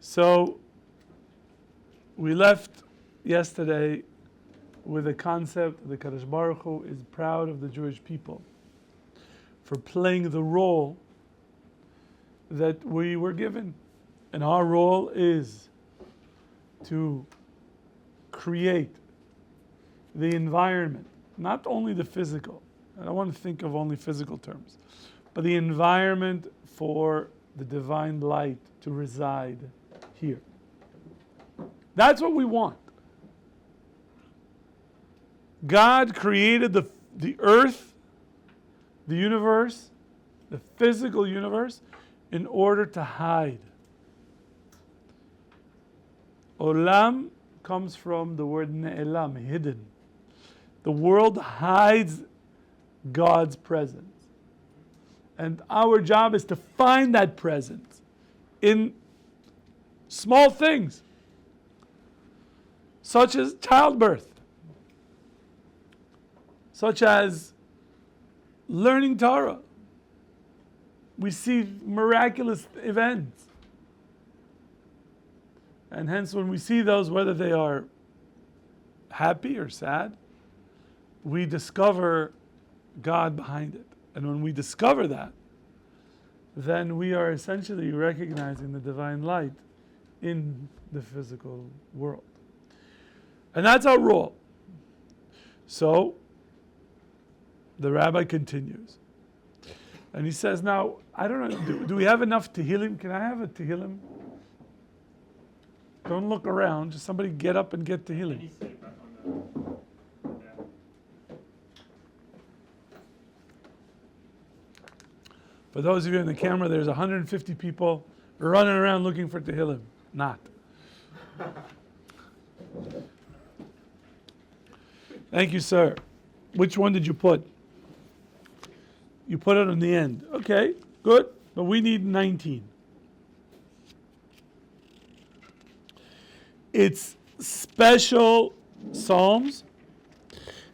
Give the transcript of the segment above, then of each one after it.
So we left yesterday with a concept that the Kadosh Baruch Hu is proud of the Jewish people for playing the role that we were given. And our role is to create the environment, not only the physical. I don't want to think of only physical terms, but the environment for the divine light to reside here. That's what we want. God created the earth, the universe, the physical universe, in order to hide. Olam comes from the word ne'elam, hidden. The world hides God's presence. And our job is to find that presence in small things, such as childbirth, such as learning Torah. We see miraculous events. And hence when we see those, whether they are happy or sad, we discover God behind it. And when we discover that, then we are essentially recognizing the divine light in the physical world. And that's our role. So, the rabbi continues. And he says, now, I don't know, do we have enough Tehillim? Can I have a Tehillim? Don't look around, just somebody get up and get Tehillim. For those of you in the camera, there's 150 people running around looking for Tehillim. Not. Thank you, sir. Which one did you put? You put it on the end. Okay, good. But we need 19. It's special psalms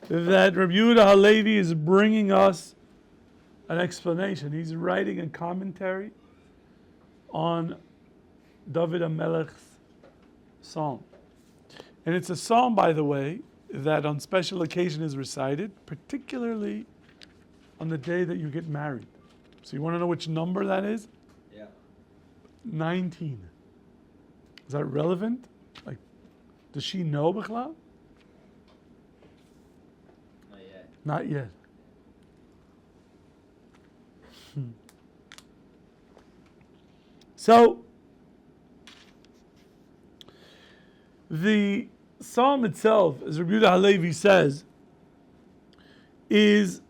that Rabbi Yehuda Halevi is bringing us an explanation. He's writing a commentary on David HaMelech's psalm. And it's a psalm, by the way, that on special occasion is recited, particularly on the day that you get married. So you want to know which number that is? Yeah. 19. Is that relevant? Like, does she know B'chlal? Not yet. Not yet. So, the psalm itself, as Rabbi Yehuda Halevi says, is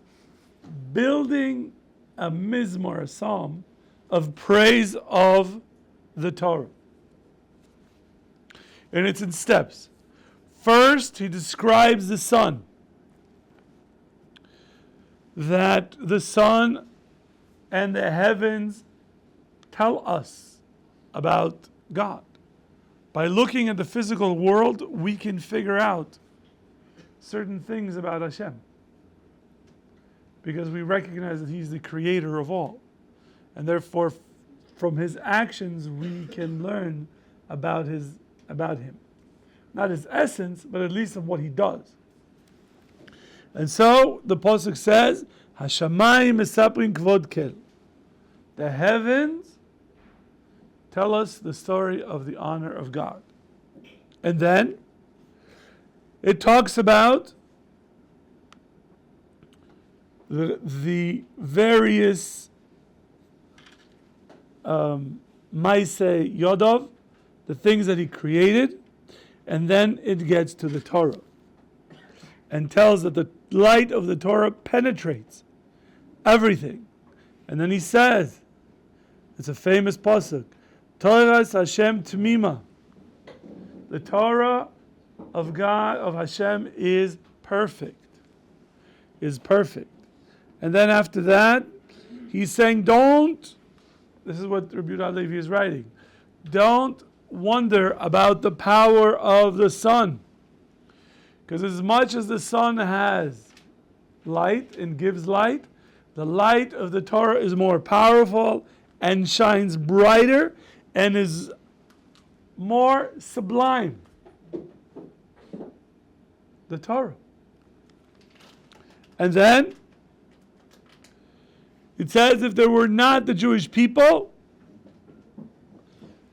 building a mizmor, a psalm, of praise of the Torah. And it's in steps. First, he describes the sun. That the sun and the heavens tell us about God. By looking at the physical world, we can figure out certain things about Hashem. Because we recognize that He's the creator of all. And therefore, from His actions, we can learn about Him. Not His essence, but at least of what He does. And so, the Pasuk says, Hashamayim mesaprin kvod kel. The heavens tell us the story of the honor of God. And then, it talks about the various Maaseh Yodov, the things that he created, and then it gets to the Torah and tells that the light of the Torah penetrates everything. And then he says, it's a famous pasuk, Torah Hashem Tmima. The Torah of God, of Hashem, is perfect. And then after that, he's saying, this is what Rabbi Yehuda Halevi is writing, don't wonder about the power of the sun. Because as much as the sun has light and gives light, the light of the Torah is more powerful and shines brighter and is more sublime. The Torah. And then it says if there were not the Jewish people,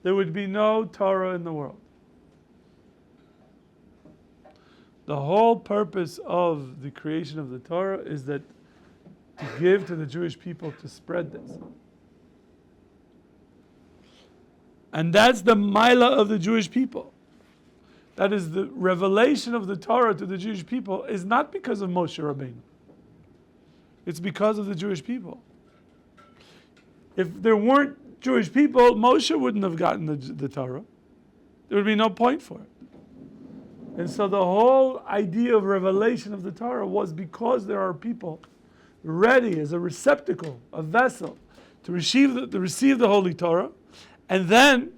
there would be no Torah in the world. The whole purpose of the creation of the Torah is that to give to the Jewish people to spread this. And that's the Maila of the Jewish people. That is the revelation of the Torah to the Jewish people is not because of Moshe Rabbeinu. It's because of the Jewish people. If there weren't Jewish people, Moshe wouldn't have gotten the Torah. There would be no point for it. And so the whole idea of revelation of the Torah was because there are people ready as a receptacle, a vessel, to receive the Holy Torah, and then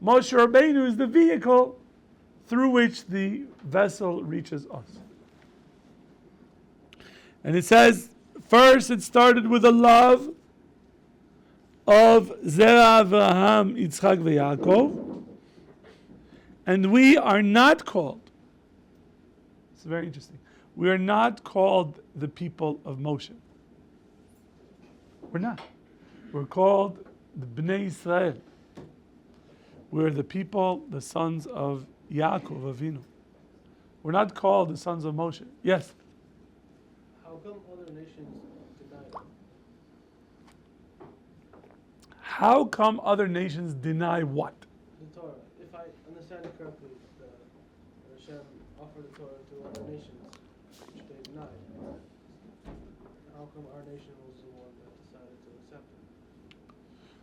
Moshe Rabbeinu is the vehicle through which the vessel reaches us. And it says, first it started with a love of Zera Avraham, Yitzchak, Yaakov, and we are not called. It's very interesting. We are not called the people of Moshe. We're not. We're called the Bnei Israel. We're the people, the sons of Yaakov Avinu. We're not called the sons of Moshe. Yes? How come other nations deny it? How come other nations deny what? The Torah. If I understand it correctly, Hashem offered the Torah to other nations, which they denied. How come our nation was the one that decided to accept it?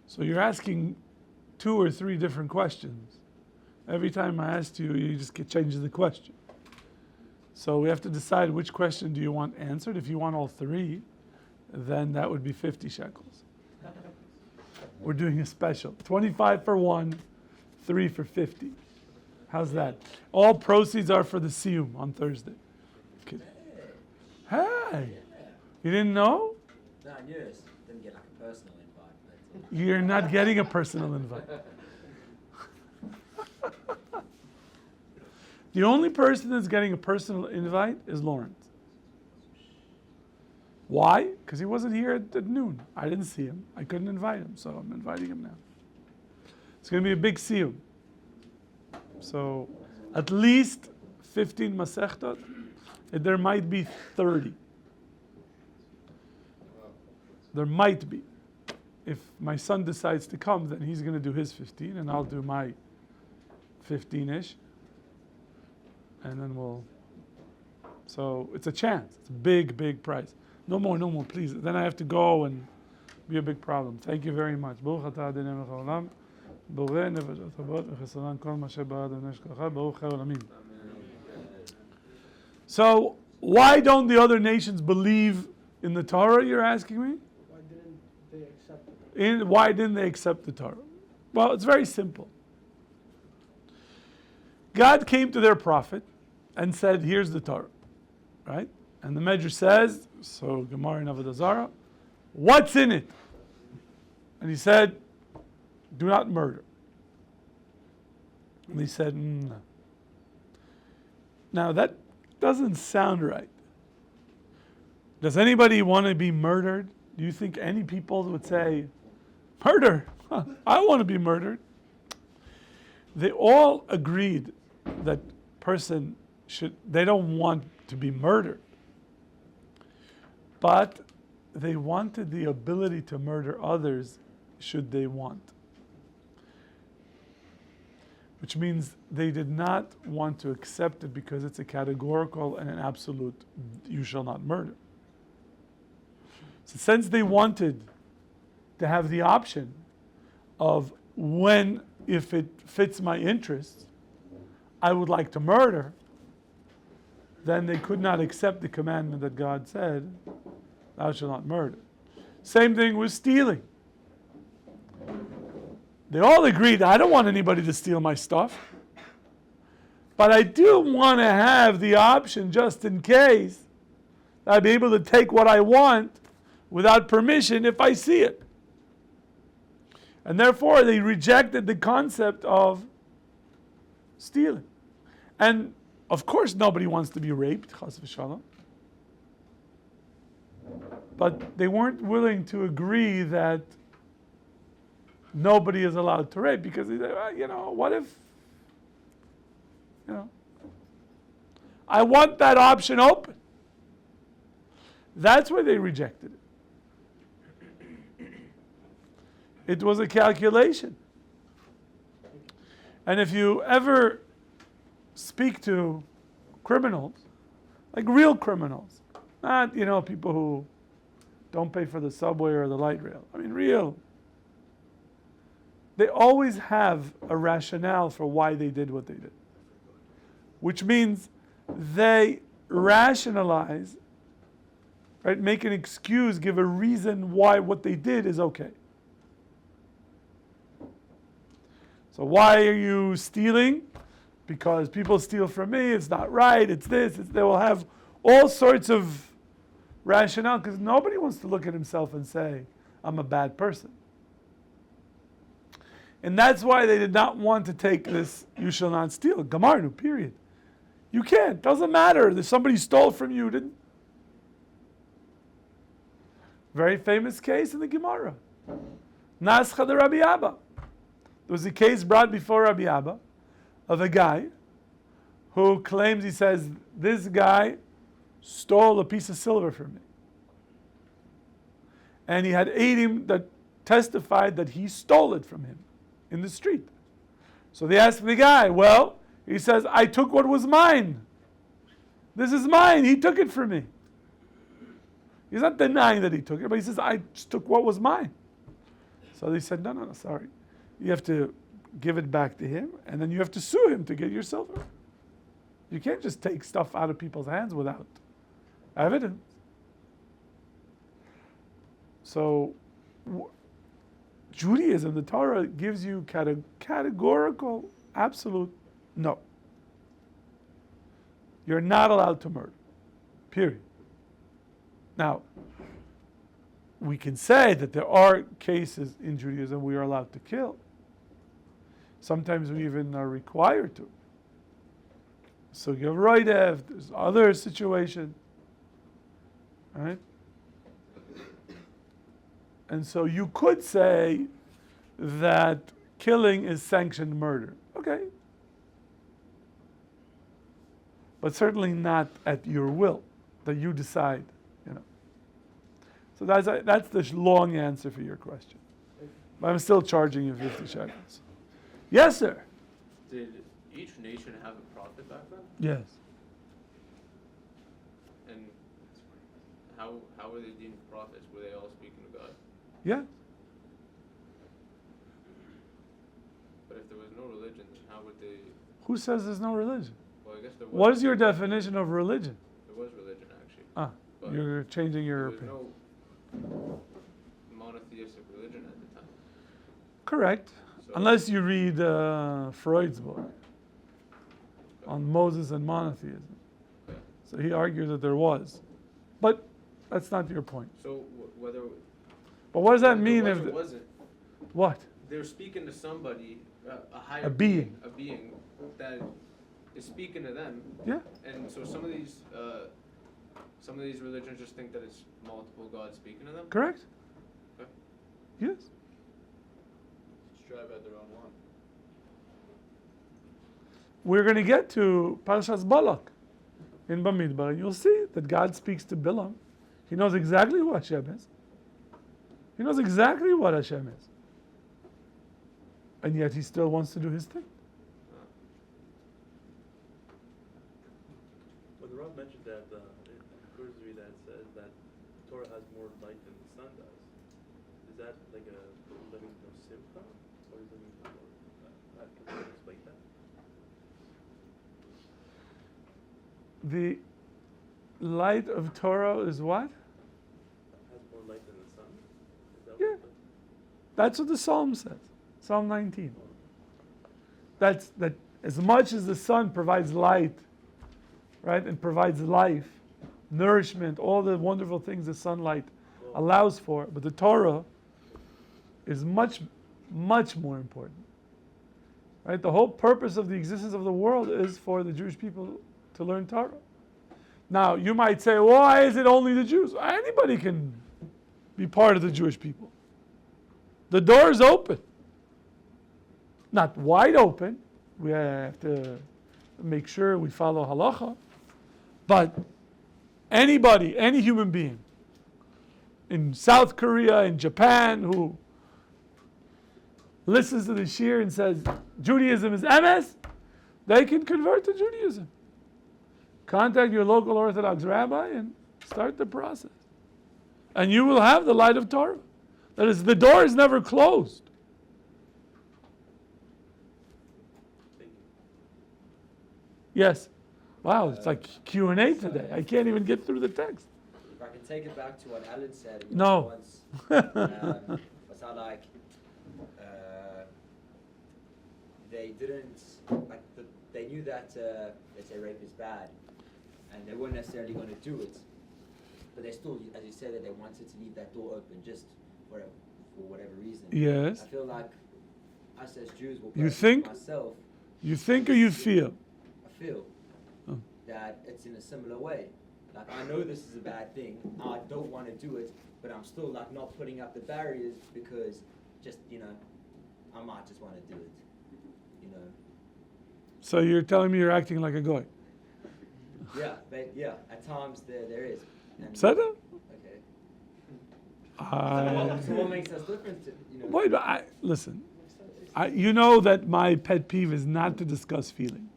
So you're asking 2 or 3 different questions. Every time I ask you, you just change the question. So we have to decide which question do you want answered. If you want all 3, then that would be 50 shekels. We're doing a special. 25 for 1, 3 for 50. How's that? All proceeds are for the Siyum on Thursday. Okay. Hey! You didn't know? No, I knew it. Didn't get like a personal invite. But You're not getting a personal invite. The only person that's getting a personal invite is Lawrence. Why? Because he wasn't here at noon. I didn't see him. I couldn't invite him, so I'm inviting him now. It's going to be a big siyum. So at least 15 masechtot. There might be 30. There might be. If my son decides to come, then he's going to do his 15, and I'll do my 15-ish. And then we'll... So it's a chance. It's a big, big prize. No more, please. Then I have to go and be a big problem. Thank you very much. So, why don't the other nations believe in the Torah, you're asking me? Why didn't they accept it? Why didn't they accept the Torah? Well, it's very simple. God came to their prophet and said, here's the Torah, right? And the Medrash says, so Gemara in Avodah Zarah, what's in it? And he said, do not murder. And he said, no. Now that doesn't sound right. Does anybody want to be murdered? Do you think any people would say, murder? I want to be murdered. They all agreed that person they don't want to be murdered. But they wanted the ability to murder others should they want. Which means they did not want to accept it because it's a categorical and an absolute, you shall not murder. So since they wanted to have the option of when, if it fits my interests, I would like to murder, then they could not accept the commandment that God said, thou shalt not murder. Same thing with stealing. They all agreed, I don't want anybody to steal my stuff. But I do want to have the option, just in case, that I'd be able to take what I want without permission if I see it. And therefore they rejected the concept of stealing. And of course nobody wants to be raped, chas v'shalom. But they weren't willing to agree that nobody is allowed to rape because they said, well, what if, I want that option open. That's why they rejected it. It was a calculation. And if you ever speak to criminals, like real criminals, not, people who don't pay for the subway or the light rail. I mean, real. They always have a rationale for why they did what they did. Which means they rationalize, right? Make an excuse, give a reason why what they did is okay. So why are you stealing? Because people steal from me, it's not right, it's this, they will have all sorts of rationale, because nobody wants to look at himself and say, I'm a bad person. And that's why they did not want to take this, you shall not steal, Gamarnu, period. You can't, doesn't matter, if somebody stole from you, didn't. Very famous case in the Gemara. Nascha de Rabbi Abba. There was a case brought before Rabbi Abba of a guy who claims, he says, this guy stole a piece of silver from me. And he had Eidim that testified that he stole it from him in the street. So they asked the guy, well, he says, I took what was mine. This is mine, he took it from me. He's not denying that he took it, but he says, I just took what was mine. So they said, no, sorry. You have to give it back to him, and then you have to sue him to get your silver. You can't just take stuff out of people's hands without evidence. So, Judaism, the Torah, gives you categorical, absolute no. You're not allowed to murder. Period. Now, we can say that there are cases in Judaism we are allowed to kill. Sometimes we even are required to. So you have Roidev, there's other situations. Right? And so you could say that killing is sanctioned murder. Okay. But certainly not at your will, that you decide, So that's the long answer for your question. But I'm still charging you 50 shekels. Yes, sir. Did each nation have a prophet back then? Yes. And how were they deemed prophets? Were they all speaking to God? Yeah. But if there was no religion, then how would they? Who says there's no religion? Well, I guess there was. What is your definition of religion? There was religion actually. But you're changing your there opinion. was no monotheistic religion at the time. Correct. So Unless you read Freud's book on Moses and monotheism. Okay. So he argues that there was. But that's not your point. So whether. But what does that whether mean there if... was or wasn't, What? they're speaking to somebody, a higher A being. a being that is speaking to them. Yeah. And so some of these religions just think that it's multiple gods speaking to them. Correct? Okay. Yes. Strive at their own one. We're going to get to Parshas Balak in Bamidbar, and you'll see that God speaks to Bilam. He knows exactly who Hashem is. He knows exactly what Hashem is. And yet he still wants to do his thing. Well, the Rav mentioned that in Kuzari that says that Torah has more light than the sun does. Is that like a living no simcha? Or does it mean more? Can you explain that? The light of Torah is what? Has more light than the sun? Is that Yeah. what That's what the Psalm says. Psalm 19. That as much as the sun provides light, right, and provides life, nourishment, all the wonderful things the sunlight allows for, but the Torah is much, much more important. Right? The whole purpose of the existence of the world is for the Jewish people to learn Torah. Now, you might say, why is it only the Jews? Anybody can be part of the Jewish people. The door is open. Not wide open. We have to make sure we follow halacha. But anybody, any human being, in South Korea, in Japan, who listens to the shir and says, Judaism is emes, they can convert to Judaism. Contact your local Orthodox rabbi and start the process. And you will have the light of Torah. That is, the door is never closed. Thank you. Yes. Wow, it's like Q&A today. I can't even get through the text. If I can take it back to what Alan said No. once, was how like they didn't like they knew that let's say rape is bad, and they weren't necessarily going to do it, but they still, as you said, that they wanted to leave that door open just for whatever reason. Yes. I feel like us as Jews, You think? myself, You think or you feel? I feel Oh. that it's in a similar way. Like, I know this is a bad thing, I don't want to do it, but I'm still like not putting up the barriers because just, I might just want to do it, So you're telling me you're acting like a goy? Yeah, but yeah, at times there is. And, Said it? okay. I... So what makes us different, Wait, listen. You know that my pet peeve is not to discuss feelings.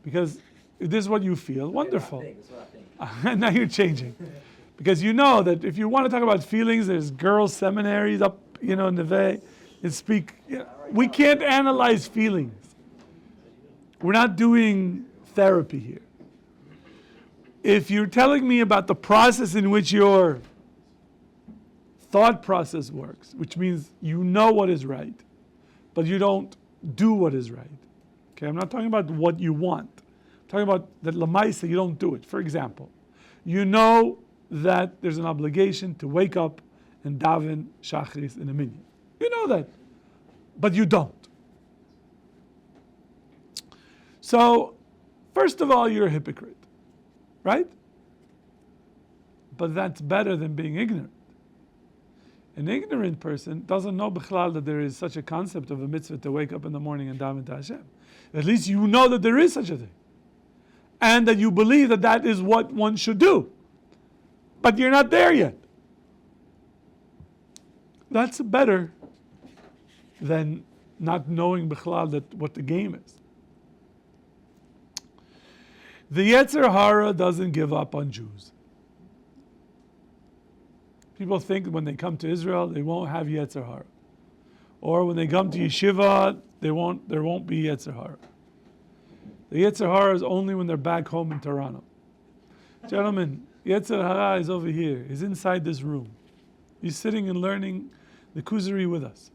Because if this is what you feel, wonderful. That's what I think. Now you're changing. Because you know that if you want to talk about feelings, there's girls' seminaries up, in Neve. We can't analyze feelings. We're not doing therapy here. If you're telling me about the process in which your thought process works, which means you know what is right, but you don't do what is right. Okay, I'm not talking about what you want. I'm talking about that lamaisa, you don't do it. For example, you know that there's an obligation to wake up and daven shachris in a minyan. You know that, but you don't. So, first of all, you're a hypocrite, right? But that's better than being ignorant. An ignorant person doesn't know b'chlal that there is such a concept of a mitzvah to wake up in the morning and daven to Hashem. At least you know that there is such a thing. And that you believe that that is what one should do. But you're not there yet. That's better than not knowing b'chlal that what the game is. The Yetzer Hara doesn't give up on Jews. People think when they come to Israel, they won't have Yetzer Hara. Or when they come to Yeshiva, there won't be Yetzer Hara. The Yetzer Hara is only when they're back home in Toronto. Gentlemen, Yetzer Hara is over here. He's inside this room. He's sitting and learning the Kuzari with us.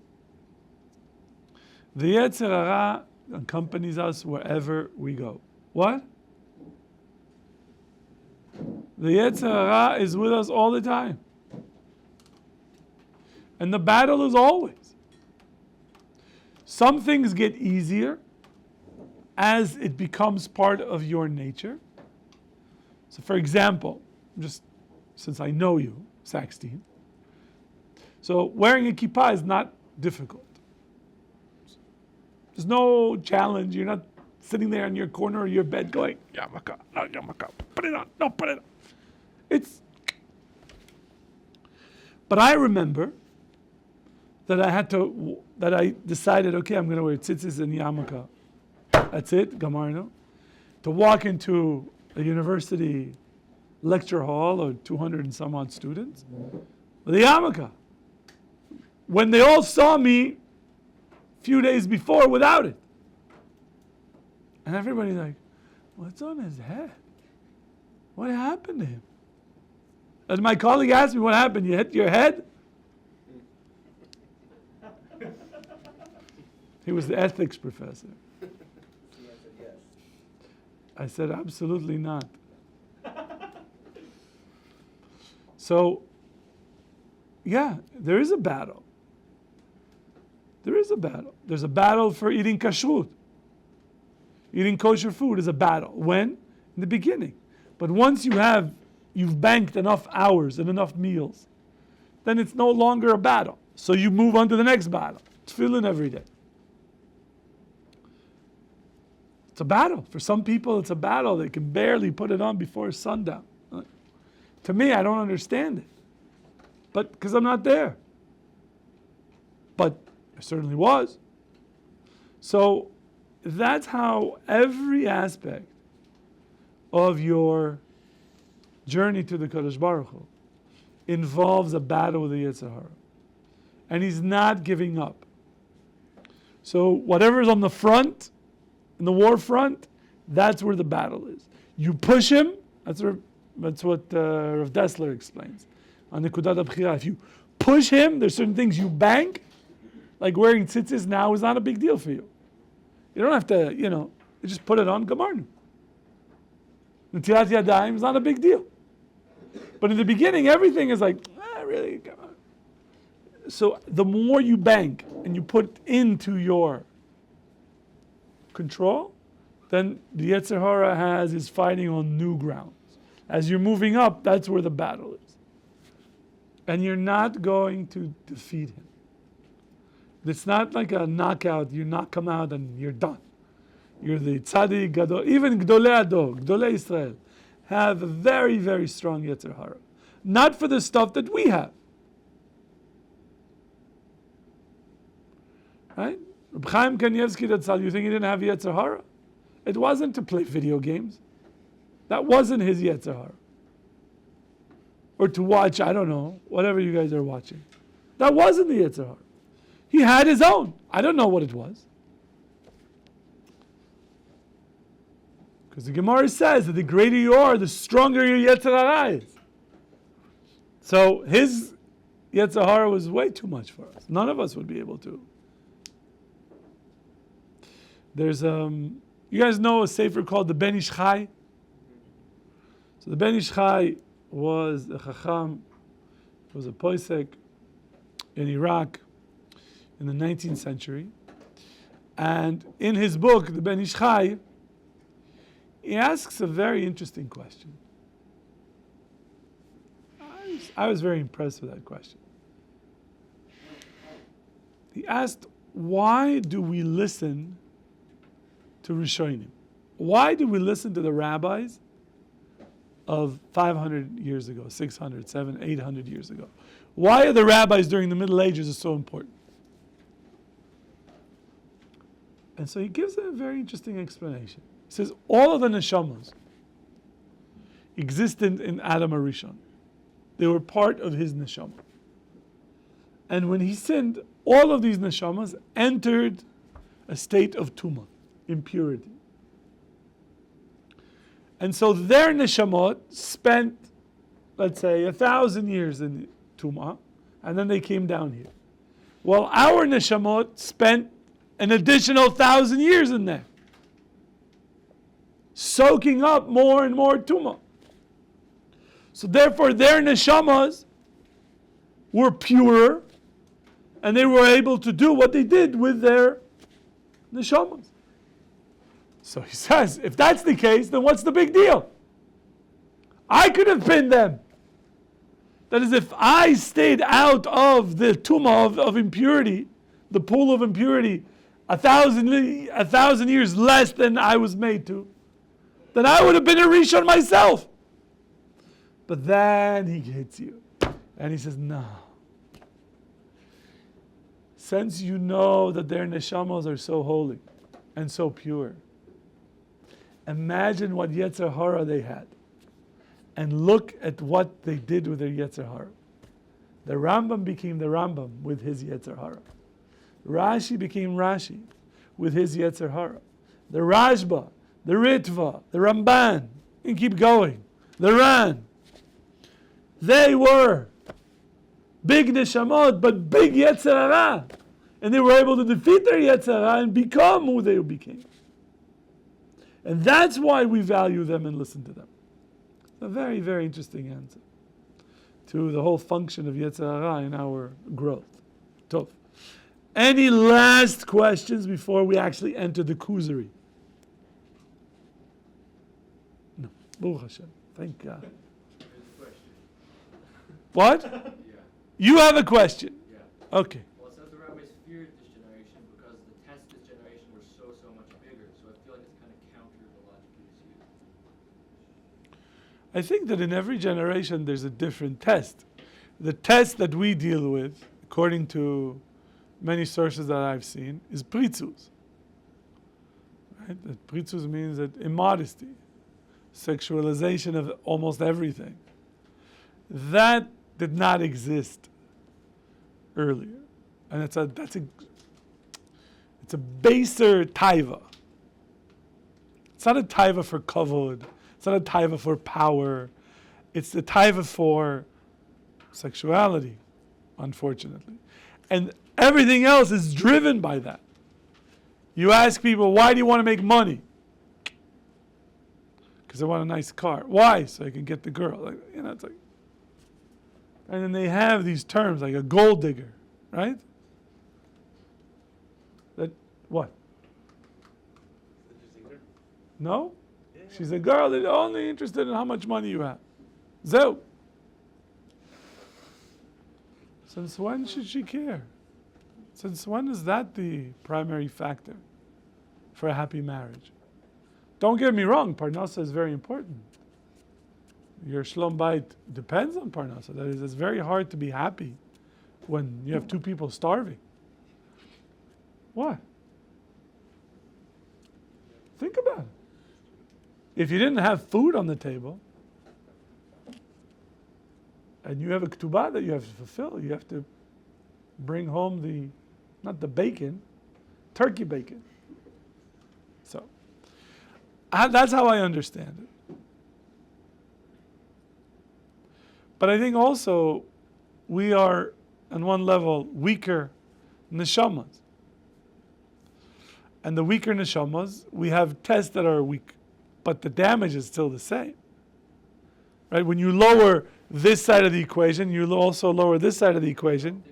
The Yetzer Hara accompanies us wherever we go. What? The Yetzer Hara is with us all the time. And the battle is always. Some things get easier as it becomes part of your nature. So for example, just since I know you, Saxteen, so wearing a kippah is not difficult. There's no challenge. You're not sitting there in your corner of your bed going, yarmulke, no yarmulke, put it on, no, put it on. But I remember that I decided, okay, I'm going to wear tzitzis and yarmulke. That's it, Gamarno. To walk into a university lecture hall of 200 and some odd students with a yarmulke. When they all saw me a few days before without it. And everybody's like, what's on his head? What happened to him? And my colleague asked me, what happened? You hit your head? He was the ethics professor. I said, absolutely not. So, yeah, there is a battle. There is a battle. There's a battle for eating kashrut. Eating kosher food is a battle. When? In the beginning. But once you've banked enough hours and enough meals, then it's no longer a battle. So you move on to the next battle. Tefillin every day. It's a battle. For some people, it's a battle. They can barely put it on before sundown. To me, I don't understand it. But because I'm not there. But I certainly was. So that's how every aspect of your journey to the Kadosh Baruch Hu involves a battle with the Yetzer Hara. And he's not giving up. So whatever's on the front, in the war front, that's where the battle is. You push him, that's what Rav Dessler explains. On the Kudat HaBchira, if you push him, there's certain things you bank, like wearing tzitzis now is not a big deal for you. You don't have to, you just put it on, Gamarnu. Netilat Yadayim is not a big deal. But in the beginning, everything is like, really, come on. So the more you bank and you put into your control, then the Yetzer Hara is fighting on new grounds. As you're moving up, that's where the battle is. And you're not going to defeat him. It's not like a knockout, you knock him out and you're done. You're the tzaddik, gadol. Even Gdolei Ador, Gdolei Israel, have a very, very strong Yetzer Hara. Not for the stuff that we have. Right? Reb Chaim Kanievsky Ratzal, you think he didn't have Yetzer Hara? It wasn't to play video games. That wasn't his Yetzer Hara. Or to watch, I don't know, whatever you guys are watching. That wasn't the Yetzer Hara. He had his own. I don't know what it was. Because the Gemara says that the greater you are, the stronger your Yetzer Hara is. So his Yetzer Hara was way too much for us. None of us would be able to. There's you guys know a sefer called the Ben Ish Chai? So the Ben Ish Chai was a Chacham, was a Poisek in Iraq in the 19th century. And in his book, the Ben Ish Chai, he asks a very interesting question. I was very impressed with that question. He asked, why do we listen to Rishonim? Why do we listen to the rabbis of 500 years ago, 600, 700, 800 years ago? Why are the rabbis during the Middle Ages so important? And so he gives a very interesting explanation. He says, all of the neshamas existed in Adam HaRishon. They were part of his neshama. And when he sinned, all of these neshamas entered a state of tumah, impurity. And so their neshamot spent, let's say, 1,000 years in tumah, and then they came down here. Well, our neshamot spent an additional 1,000 years in there, soaking up more and more tumah. So therefore, their neshamas were purer, and they were able to do what they did with their neshamas. So he says, if that's the case, then what's the big deal? I could have pinned them. That is, if I stayed out of the tumah of impurity, the pool of impurity, 1,000 years less than I was made to, then I would have been a Rishon myself. But then he hits you. And he says, no. Since you know that their neshamas are so holy and so pure, imagine what Yetzer Hara they had. And look at what they did with their Yetzer Hara. The Rambam became the Rambam with his Yetzer Hara. Rashi became Rashi with his Yetzer Hara. The Rashba, the Ritva, the Ramban, and keep going. The Ran. They were big neshamot, but big Yetzer Hara. And they were able to defeat their Yetzer Hara and become who they became. And that's why we value them and listen to them. It's a very, very interesting answer to the whole function of Yetzer Hara in our growth. Tov. Any last questions before we actually enter the Kuzari? No. Baruch Hashem. Thank God. What? Yeah. You have a question. Yeah. Okay. Well, it says the rabbis feared this generation because the tests this generation were so much bigger. So I feel like it's kind of counter the logic you just used. I think that in every generation there's a different test. The test that we deal with, according to many sources that I've seen, is pritzus. Right? That pritzus means that immodesty, sexualization of almost everything. That did not exist earlier, and it's a baser taiva. It's not a taiva for kavod. It's not a taiva for power. It's the taiva for sexuality, unfortunately. And everything else is driven by that. You ask people, why do you want to make money? Because I want a nice car. Why? So I can get the girl. Like, it's like, and then they have these terms like a gold digger, right? That what? No? Yeah. She's a girl that's only interested in how much money you have. Zeu. Since when should she care? Since when is that the primary factor for a happy marriage? Don't get me wrong, Parnasa is very important. Your shlom bayit depends on Parnasa. That is, it's very hard to be happy when you have two people starving. What? Think about it. If you didn't have food on the table, and you have a ketubah that you have to fulfill, you have to bring home not the bacon, turkey bacon. So, that's how I understand it. But I think also we are, on one level, weaker neshamas. And the weaker neshamas, we have tests that are weak, but the damage is still the same. Right? When you lower this side of the equation, you also lower this side of the equation.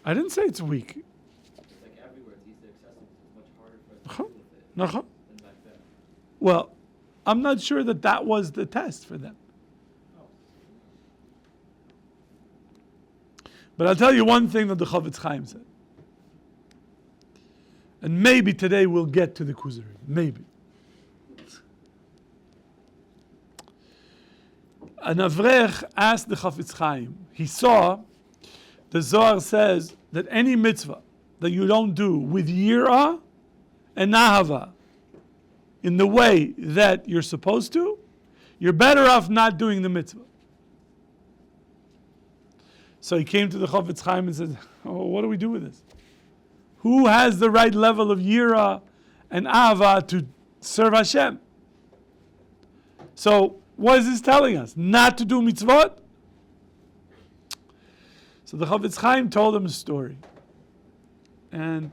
I didn't say it's weak. It's like everywhere, it's easily accessible, so it's much harder for us to deal with it than back then. Well, I'm not sure that was the test for them. But I'll tell you one thing that the Chavetz Chaim said. And maybe today we'll get to the Kuzari. Maybe. An Avrech asked the Chavetz Chaim. He saw, the Zohar says, that any mitzvah that you don't do with yirah and nahava in the way that you're supposed to, you're better off not doing the mitzvah. So he came to the Chavetz Chaim and said, what do we do with this? Who has the right level of yirah and ahava to serve Hashem? So, what is this telling us? Not to do mitzvot? So the Chavetz Chaim told him a story. And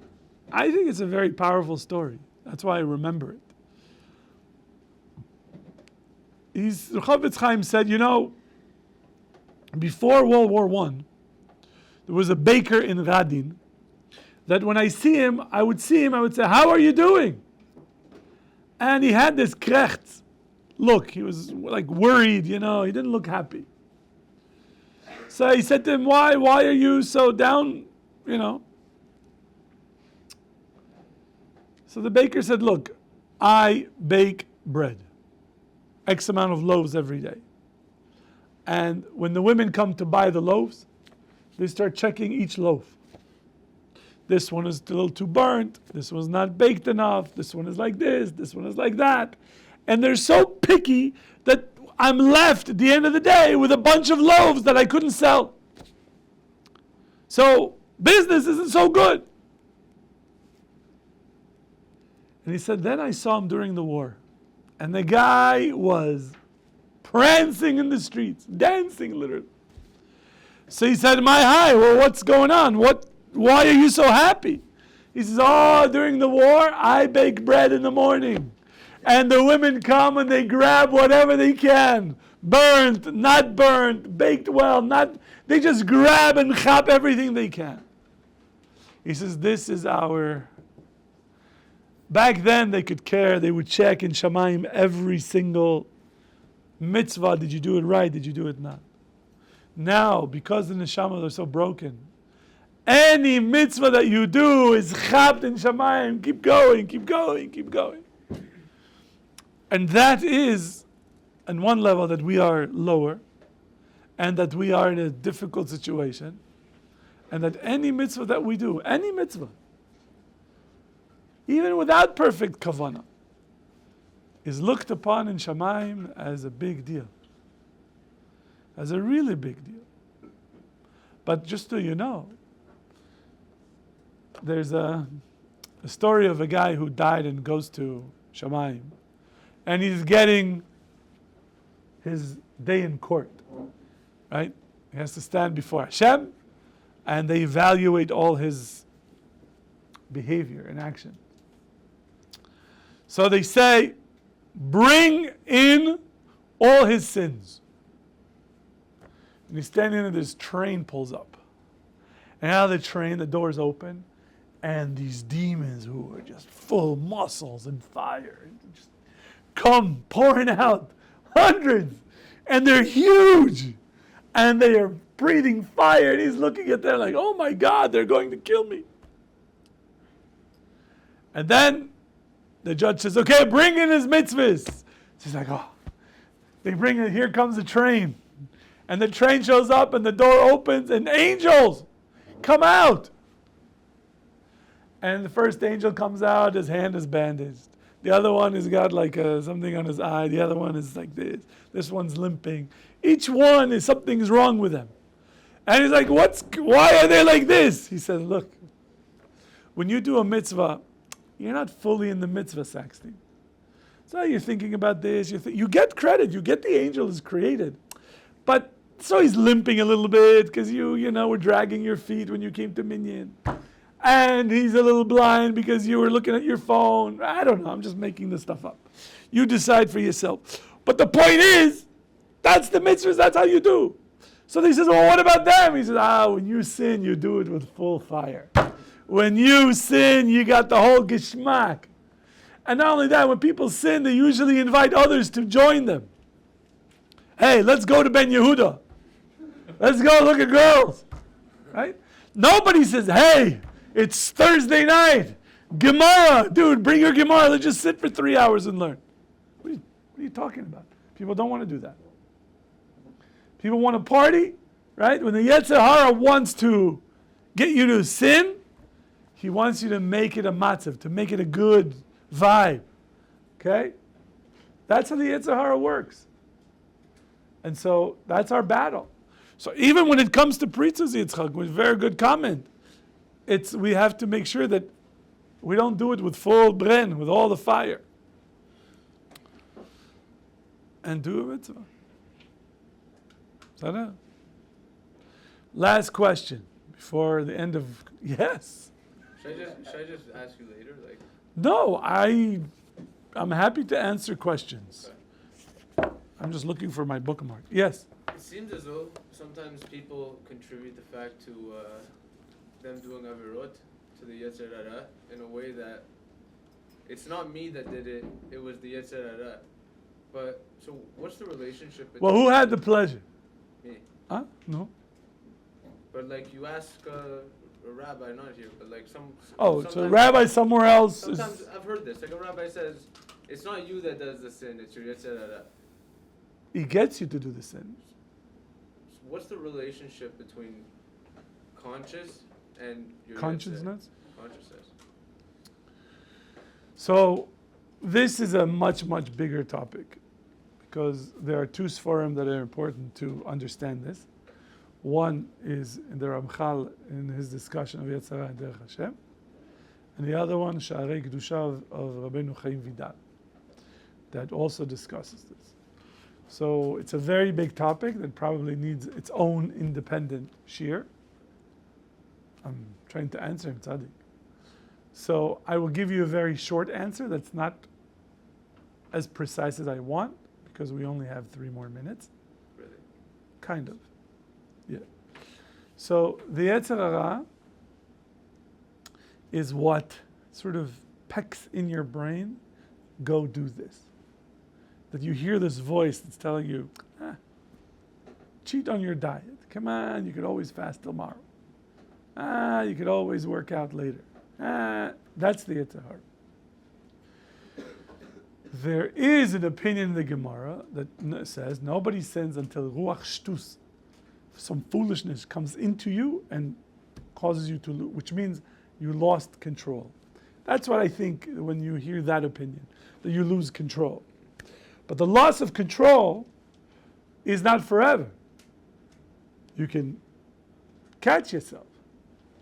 I think it's a very powerful story. That's why I remember it. The Chavetz Chaim said, before World War I, there was a baker in Radin that when I see him, I would say, how are you doing? And he had this krecht look. He was like worried, he didn't look happy. So he said to him, why are you so down, So the baker said, look, I bake bread, X amount of loaves every day. And when the women come to buy the loaves, they start checking each loaf. This one is a little too burnt. This one's not baked enough. This one is like this. This one is like that. And they're so picky that I'm left at the end of the day with a bunch of loaves that I couldn't sell. So business isn't so good. And he said, then I saw him during the war. And the guy was prancing in the streets, dancing literally. So he said, well, what's going on? Why are you so happy? He says, during the war, I bake bread in the morning. And the women come and they grab whatever they can. burnt, not burnt, baked well, not. They just grab and chop everything they can. He says, this is our. Back then they could care, they would check in Shamayim every single mitzvah. Did you do it right? Did you do it not? Now, because the neshamas are so broken, any mitzvah that you do is chapped in Shamayim. Keep going, keep going, keep going. And that is, on one level, that we are lower, and that we are in a difficult situation, and that any mitzvah that we do, any mitzvah, even without perfect kavanah, is looked upon in Shamayim as a big deal. As a really big deal. But just so you know, there's a story of a guy who died and goes to Shamayim. And he's getting his day in court. Right? He has to stand before Hashem, and they evaluate all his behavior and action. So they say, bring in all his sins. And he's standing and this train pulls up. And out of the train, the doors open, and these demons who are just full of muscles and fire just come pouring out, hundreds, and they're huge, and they are breathing fire, and he's looking at them like, oh my God, they're going to kill me. And then the judge says, okay, bring in his mitzvahs. She's like, oh. They bring in, here comes the train. And the train shows up and the door opens and angels come out. And the first angel comes out, his hand is bandaged. The other one has got like something on his eye. The other one is like this. This one's limping. Each one is something's wrong with them. And he's like, why are they like this? He says, look, when you do a mitzvah, you're not fully in the mitzvah, Saxton. So you're thinking about this. You get credit. You get the angel is created. But so he's limping a little bit because you were dragging your feet when you came to Minyan. And he's a little blind because you were looking at your phone. I don't know. I'm just making this stuff up. You decide for yourself. But the point is, that's the mitzvahs. That's how you do. So he says, well, what about them? He says, when you sin, you do it with full fire. When you sin, you got the whole geschmack. And not only that, when people sin, they usually invite others to join them. Hey, let's go to Ben Yehuda. Let's go look at girls. Right? Nobody says, hey, it's Thursday night. Gemara. Dude, bring your Gemara. Let's just sit for 3 hours and learn. What are you talking about? People don't want to do that. People want to party, right? When the Yetzer Hara wants to get you to sin, he wants you to make it a matzav, to make it a good vibe. Okay? That's how the Yetzer Hara works. And so that's our battle. So even when it comes to Pritzos Yitzchak, with very good comment, we have to make sure that we don't do it with full bren, with all the fire. And do a mitzvah. Is that it? Last question before the end of yes. Should I just ask you later? No, I'm happy to answer questions. Okay. I'm just looking for my bookmark. Yes. It seems as though sometimes people contribute the fact to them doing avirot, to the Yetzer Hara, in a way that it's not me that did it, it was the Yetzer Hara. But, so what's the relationship between... Well, who had the pleasure? Me. Huh? No. But you ask a rabbi, not here, but so a rabbi somewhere else sometimes I've heard this, a rabbi says, it's not you that does the sin, it's your Yetzer Hara. He gets you to do the sin. So what's the relationship between conscious and your consciousness? Consciousness. So this is a much, much bigger topic because there are two sforim that are important to understand this. One is in the Ramchal in his discussion of Yetzer Hara and Derech Hashem, and the other one, Sha'arei Kedusha of Rabbeinu Chaim Vidal, that also discusses this. So it's a very big topic that probably needs its own independent shir. I'm trying to answer him, Tzaddik. So I will give you a very short answer that's not as precise as I want, because we only have 3 more minutes. kind of. Yeah. So the Yetzer Hara is what sort of pecks in your brain, go do this. That you hear this voice that's telling you, cheat on your diet. Come on, you could always fast tomorrow. You could always work out later. That's the Yetzer Hara. There is an opinion in the Gemara that says nobody sins until ruach shtus, some foolishness comes into you and causes you to lose, which means you lost control. That's what I think when you hear that opinion, that you lose control. But the loss of control is not forever. You can catch yourself.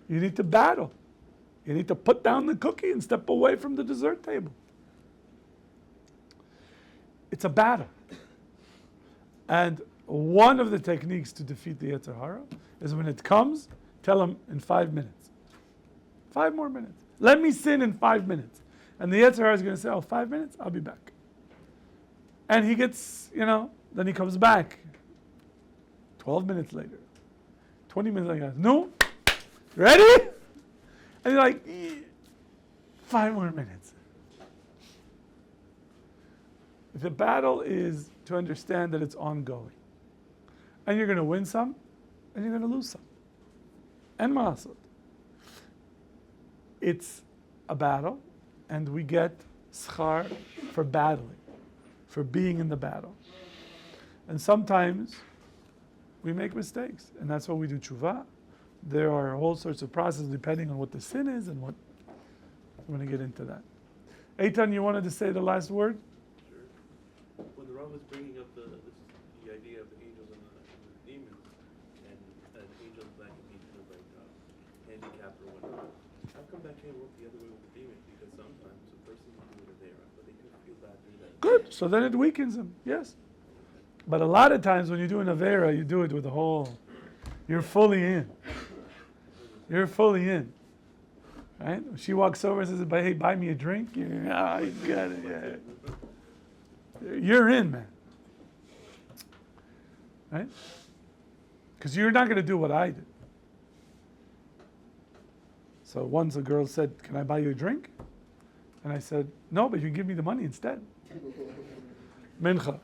You need to battle. You need to put down the cookie and step away from the dessert table. It's a battle. And one of the techniques to defeat the Yetzer Hara is when it comes, tell him in 5 minutes. 5 more minutes. Let me sin in 5 minutes. And the Yetzer Hara is going to say, 5 minutes? I'll be back. And he gets, then he comes back. 12 minutes later. 20 minutes later. No? Ready? And you're like, 5 more minutes. The battle is to understand that it's ongoing. And you're going to win some, and you're going to lose some. And ma'asot. It's a battle, and we get schar for battling, for being in the battle. And sometimes we make mistakes, and that's why we do tshuva. There are all sorts of processes depending on what the sin is and what. I'm going to get into that. Eitan, you wanted to say the last word? Sure. When the Rabbi was bringing up the idea of the angels and the demons, and angels that can be kind of like handicapped or whatnot, how come that can't work the other way with the demons? Because sometimes a person will do it there, but they could feel bad doing that. Good. So then it weakens them. Yes. But a lot of times when you do an Avera, you do it with the whole. You're fully in. You're fully in. Right? When she walks over and says, "Hey, buy me a drink." You got it. Yeah. You're in, man. Right? Because you're not going to do what I did. So once a girl said, "Can I buy you a drink?" And I said, "No, but you can give me the money instead." Mincha.